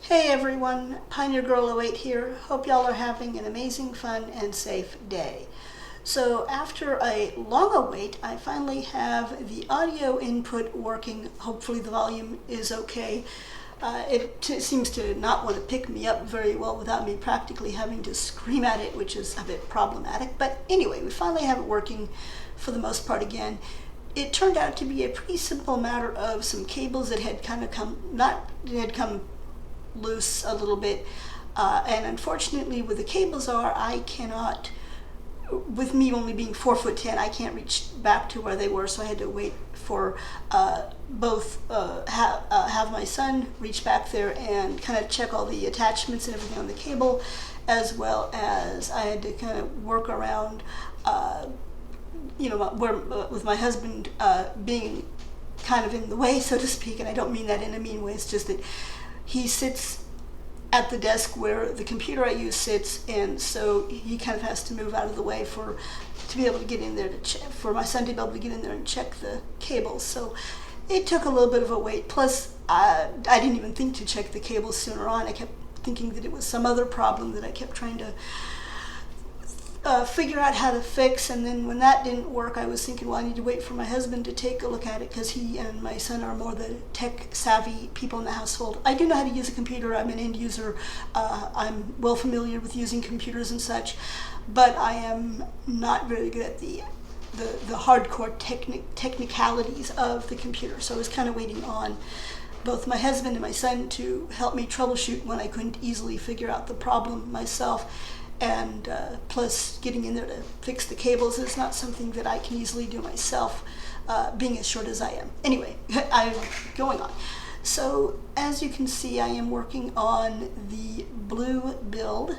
Hey everyone, Pioneergirl08 here. Hope y'all are having an amazing, fun, and safe day. So after a long wait, I finally have the audio input working. Hopefully the volume is okay. It seems to not want to pick me up very well without me practically having to scream at it, which is a bit problematic. But anyway, we finally have it working for the most part again. It turned out to be a pretty simple matter of some cables that had kind of come loose a little bit, and unfortunately with the cables I cannot, with me only being 4'10", I can't reach back to where they were, so I had to wait for have my son reach back there and kind of check all the attachments and everything on the cable, as well as I had to kind of work around with my husband being kind of in the way, so to speak. And I don't mean that in a mean way, it's just that he sits at the desk where the computer I use sits, and so he kind of has to move out of the way to be able to get in there for my son to be able to get in there and check the cables. So it took a little bit of a wait. Plus, I didn't even think to check the cables sooner on. I kept thinking that it was some other problem that I kept trying to figure out how to fix, and then when that didn't work, I was thinking, well, I need to wait for my husband to take a look at it, because he and my son are more the tech savvy people in the household. I do know how to use a computer. I'm an end user. I'm well familiar with using computers and such, but I am not very good at the hardcore technicalities of the computer. So I was kind of waiting on both my husband and my son to help me troubleshoot when I couldn't easily figure out the problem myself. And plus, getting in there to fix the cables is not something that I can easily do myself, being as short as I am. Anyway, I'm going on. So as you can see, I am working on the blue build,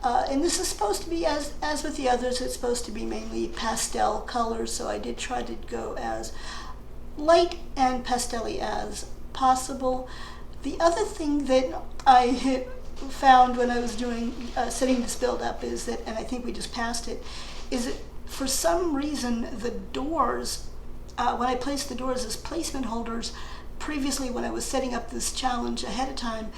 and this is supposed to be, as with the others, it's supposed to be mainly pastel colors, so I did try to go as light and pastel-y as possible. The other thing that I found when I was doing setting this build up is that, and I think we just passed it, is that for some reason the doors, when I placed the doors as placement holders previously when I was setting up this challenge ahead of time,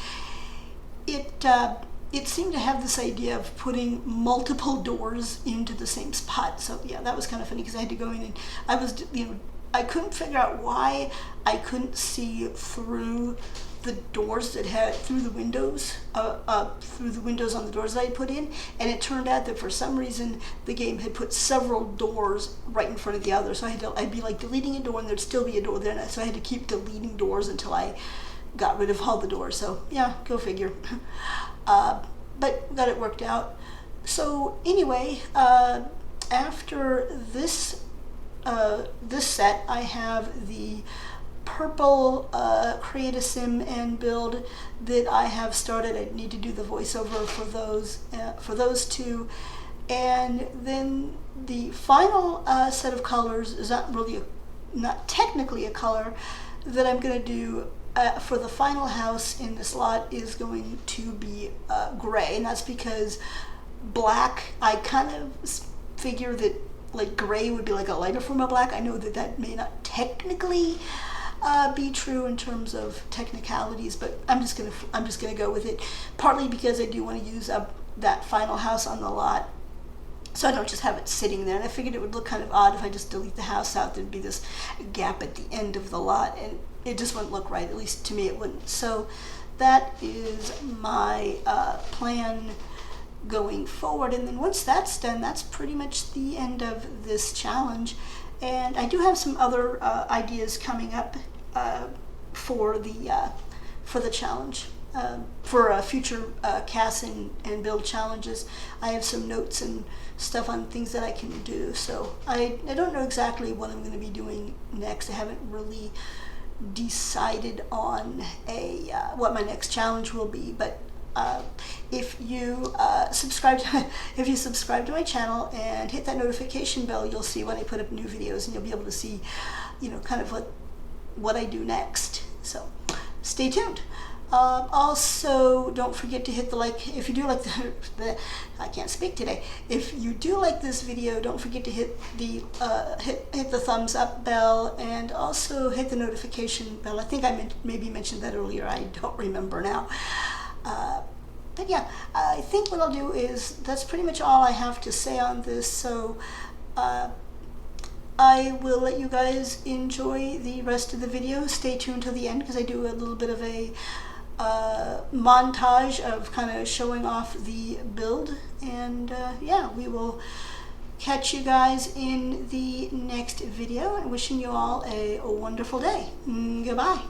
it seemed to have this idea of putting multiple doors into the same spot. So yeah, that was kind of funny, because I had to go in and I couldn't figure out why I couldn't see through the doors that had through the windows on the doors that I put in, and it turned out that for some reason the game had put several doors right in front of the other. So I'd be like deleting a door and there'd still be a door there, so I had to keep deleting doors until I got rid of all the doors. So yeah, go figure. But got it worked out. So anyway, after this set, I have the purple create a sim and build that I have started. I need to do the voiceover for those two, and then the final set of colors is not technically a color that I'm going to do for the final house in this lot is going to be gray, and that's because black, I kind of figure that like gray would be like a lighter form of black. I know that that may not technically be true in terms of technicalities, but I'm just gonna go with it, partly because I do want to use up that final house on the lot, so I don't just have it sitting there. And I figured it would look kind of odd if I just delete the house out. There'd be this gap at the end of the lot, and it just wouldn't look right. At least to me it wouldn't. So that is my plan going forward. And then once that's done, that's pretty much the end of this challenge. And I do have some other ideas coming up for the challenge, for future casts and build challenges. I have some notes and stuff on things that I can do. So I don't know exactly what I'm going to be doing next. I haven't really decided on what my next challenge will be, but if you subscribe to my channel and hit that notification bell, you'll see when I put up new videos, and you'll be able to see, kind of what I do next. So stay tuned. Also, don't forget to hit the like. If you do like I can't speak today. If you do like this video, don't forget to hit the hit the thumbs up bell, and also hit the notification bell. I think I maybe mentioned that earlier. I don't remember now. But yeah, I think what I'll do is, that's pretty much all I have to say on this. So I will let you guys enjoy the rest of the video. Stay tuned till the end, because I do a little bit of a montage of kind of showing off the build. And yeah, we will catch you guys in the next video, and wishing you all a wonderful day. Goodbye.